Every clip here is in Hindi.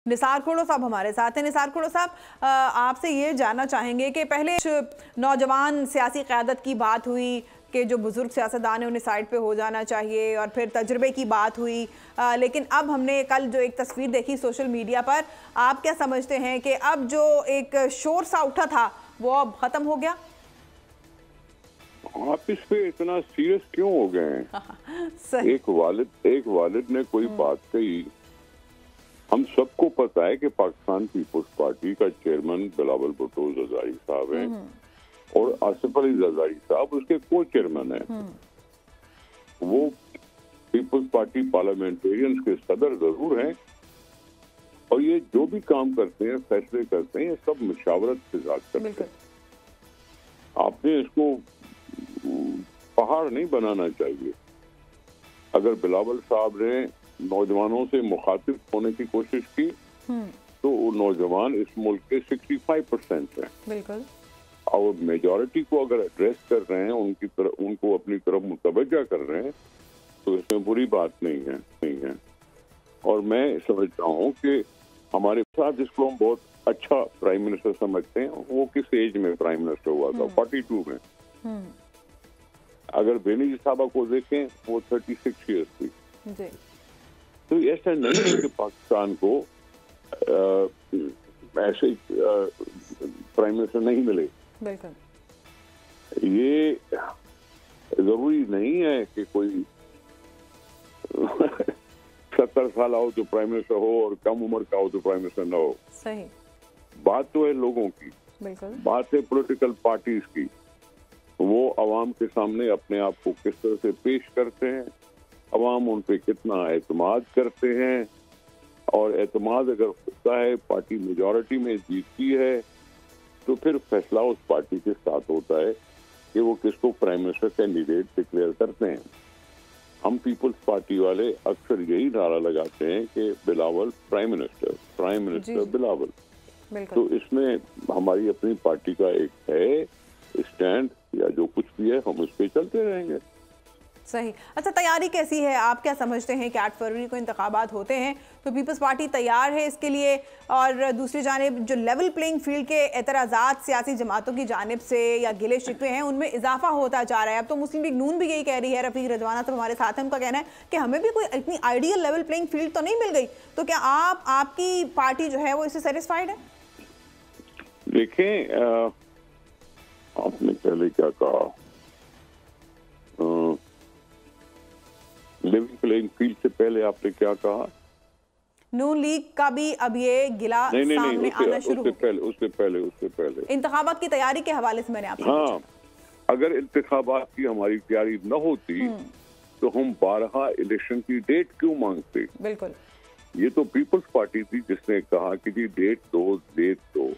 निसार खोड़ो साहब हमारे साथ हैं। निसार खोड़ो साहब, आपसे ये जानना चाहेंगे कि पहले नौजवान सियासी क़यादत की बात हुई कि जो बुजुर्ग सियासतदान है उन्हें साइड पे हो जाना चाहिए, और फिर तजुर्बे की बात हुई, लेकिन अब हमने कल जो एक तस्वीर देखी सोशल मीडिया पर, आप क्या समझते हैं कि अब जो एक शोर सा उठा था वो अब ख़त्म हो गया? आप इस पे इतना सीरियस क्यों हो गए हैं? एक वालिद ने कोई बात कही। हम सबको पता है कि पाकिस्तान पीपुल्स पार्टी का चेयरमैन बिलावल भुट्टो जरदारी साहब हैं और आसिफ अली जरदारी साहब उसके को चेयरमैन हैं। वो पीपुल्स पार्टी पार्लियामेंटेरियंस के सदर जरूर हैं, और ये जो भी काम करते हैं, फैसले करते हैं, ये सब मुशावरत के साथ करते हैं। आपने इसको पहाड़ नहीं बनाना चाहिए। अगर बिलावल साहब ने नौजवानों से मुखातिब होने की कोशिश की तो नौजवान इस मुल्क के 65% हैं। बिल्कुल। और मेजॉरिटी को अगर एड्रेस कर रहे हैं, उनको अपनी तरफ मुतवज्जा कर रहे हैं, तो इसमें बुरी बात नहीं है। और मैं समझता हूँ कि हमारे साथ जिसको हम बहुत अच्छा प्राइम मिनिस्टर समझते हैं, वो किस एज में प्राइम मिनिस्टर हुआ था? 42 में। अगर बेनजीर साहबा को देखें, वो 36 ईयर्स थी। तो ऐसा नहीं है कि पाकिस्तान को ऐसे प्राइम मिनिस्टर नहीं मिले। ये जरूरी नहीं है कि कोई 70 साल हो तो प्राइम मिनिस्टर हो और कम उम्र का हो तो प्राइम मिनिस्टर ना हो। सही बात तो है लोगों की, बात है पॉलिटिकल पार्टीज की। वो अवाम के सामने अपने आप को किस तरह से पेश करते हैं, अवाम उन पे कितना एतमाद करते हैं, और एतमाद अगर होता है, पार्टी मेजॉरिटी में जीतती है, तो फिर फैसला उस पार्टी के साथ होता है कि वो किसको प्राइम मिनिस्टर कैंडिडेट डिक्लेयर करते हैं। हम पीपल्स पार्टी वाले अक्सर यही नारा लगाते हैं कि बिलावल प्राइम मिनिस्टर बिलावल। तो इसमें हमारी अपनी पार्टी का एक है स्टैंड, या जो कुछ भी है हम उस पे चलते रहेंगे। सही। अच्छा, तैयारी कैसी है? आप क्या समझते हैं कि 8 फरवरी को इंतखाबात होते हैं तो पीपल्स पार्टी तैयार है इसके लिए? और दूसरी जानिब जो लेवल प्लेइंग फील्ड के एतराज़ात सियासी जमातों की जानिब से या गिले शिकवे हैं, उनमें इजाफा होता जा रहा है। अब तो मुस्लिम लीग नून भी यही कह रही है, रफीक रजवाना साहब हमारे साथ हैं, उनका कहना है कि हमें भी कोई इतनी आइडियल लेवल प्लेइंग फील्ड तो नहीं मिल गई। तो क्या आपकी पार्टी जो है वो इससे सेटिस्फाइड है? देखें, आपने पहले क्या कहा, लेवल प्लेइंग फील्ड से पहले आपने क्या कहा? नून लीग का भी अब ये गिला सामने आना शुरू उससे पहले इंतखाबात की तैयारी के हवाले से मैंने आपसे हाँ, अगर इंतखाबात की हमारी तैयारी न होती तो हम 12 इलेक्शन की डेट क्यों मांगते? बिल्कुल। ये तो पीपल्स पार्टी थी जिसने कहा कि जी डेट दो,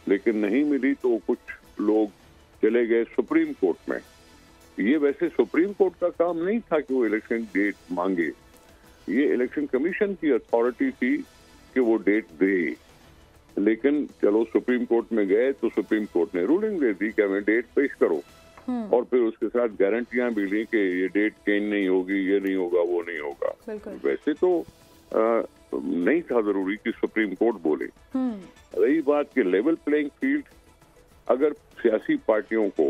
लेकिन नहीं मिली तो कुछ लोग चले गए सुप्रीम कोर्ट में। ये वैसे सुप्रीम कोर्ट का काम नहीं था कि वो इलेक्शन डेट मांगे, ये इलेक्शन कमीशन की अथॉरिटी थी कि वो डेट दे। लेकिन चलो सुप्रीम कोर्ट में गए तो सुप्रीम कोर्ट ने रूलिंग दे दी कि हमें डेट पेश करो, और फिर उसके साथ गारंटियां भी ली कि ये डेट चेंज नहीं होगी, ये नहीं होगा, वो नहीं होगा। वैसे तो नहीं था जरूरी कि सुप्रीम कोर्ट बोले। रही बात कि लेवल प्लेइंग फील्ड, अगर सियासी पार्टियों को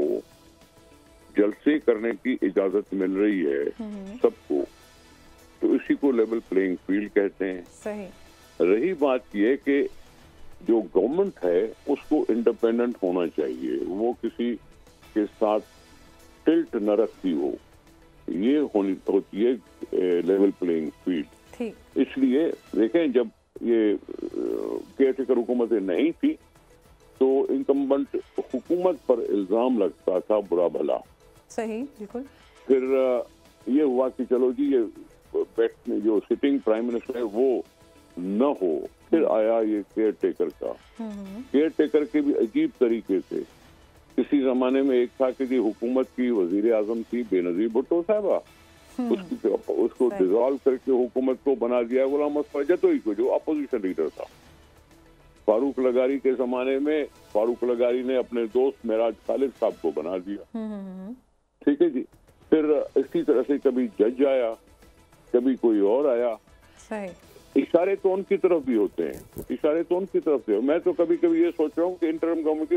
जलसे करने की इजाजत मिल रही है सबको, तो इसी को लेवल प्लेइंग फील्ड कहते हैं। सही। रही बात यह कि जो गवर्नमेंट है उसको इंडिपेंडेंट होना चाहिए, वो किसी के साथ टिल्ट न रखती हो, ये होती है लेवल प्लेइंग फील्ड। इसलिए देखें, जब ये केयरटेकर हुकूमतें नहीं थी तो इनकम्बेंट हुकूमत पर इल्जाम लगता था बुरा भला। सही, बिल्कुल। फिर ये हुआ कि चलो जी ये जो सिटिंग प्राइम मिनिस्टर है वो न हो, फिर आया ये केयरटेकर का। केयरटेकर के भी अजीब तरीके से, किसी जमाने में एक था कि जी हुकूमत की वजीर आजम थी बेनजीर भुट्टो साहबा, उसको डिसॉल्व करके हुकूमत को बना दिया गुलाम मुस्तफा जतोई को, जो अपोजिशन लीडर था। फारूक लगारी के जमाने में फारूक लगारी ने अपने दोस्त मेराज खालिद साहब को बना दिया। ठीक है जी। फिर इसी तरह से कभी जज आया, कभी कोई और आया। सही। इशारे तो उनकी तरफ भी होते हैं, इशारे तो उनकी तरफ से। मैं तो कभी कभी ये सोच रहा हूँ कि इंटरिम गवर्नमेंट की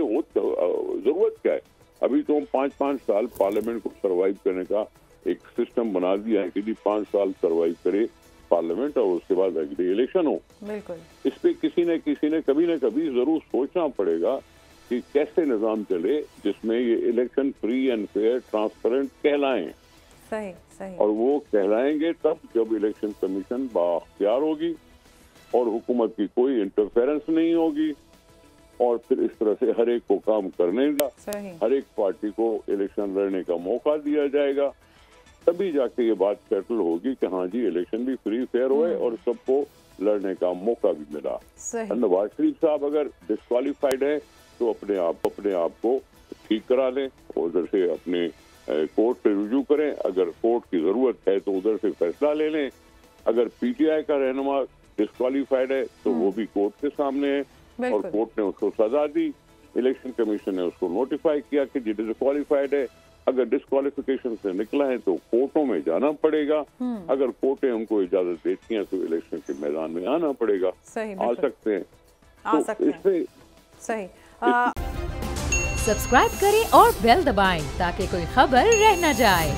जरूरत क्या है। अभी तो हम 5-5 साल पार्लियामेंट को सरवाइव करने का एक सिस्टम बना दिया है कि जी 5 साल सरवाइव करे पार्लियामेंट और उसके बाद अगले इलेक्शन हो। बिल्कुल। इस पे किसी न कभी जरूर सोचना पड़ेगा कि कैसे निजाम चले जिसमें ये election free and fair transparent कहलाएं। सही सही। और वो कहलाएंगे तब जब इलेक्शन कमीशन बाख्तियार होगी और हुकूमत की कोई इंटरफेरेंस नहीं होगी और फिर इस तरह से हर एक को काम करने का, हर एक पार्टी को इलेक्शन लड़ने का मौका दिया जाएगा। तभी जाके ये बात सेटल होगी कि हाँ जी इलेक्शन भी फ्री फेयर हुए और सबको लड़ने का मौका भी मिला। नवाज शरीफ साहब अगर डिस्क्वालीफाइड है तो अपने आप को ठीक करा लें, उधर से अपने कोर्ट से रुजू करें। अगर कोर्ट की जरूरत है तो उधर से फैसला ले लें। अगर पीटीआई का रहनुमा डिस्क्वालीफाइड है तो वो भी कोर्ट के सामने है और कोर्ट ने उसको सजा दी। इलेक्शन कमीशन ने उसको नोटिफाई किया कि जी डिस्क्वालीफाइड है। अगर डिस्क्वालिफिकेशन से निकला है तो कोर्टों में जाना पड़ेगा। अगर कोर्टें हमको इजाजत देती हैं तो इलेक्शन के मैदान में आना पड़ेगा। आ सकते हैं इससे सही। सब्सक्राइब करें और बेल दबाएं ताकि कोई खबर रह न जाए।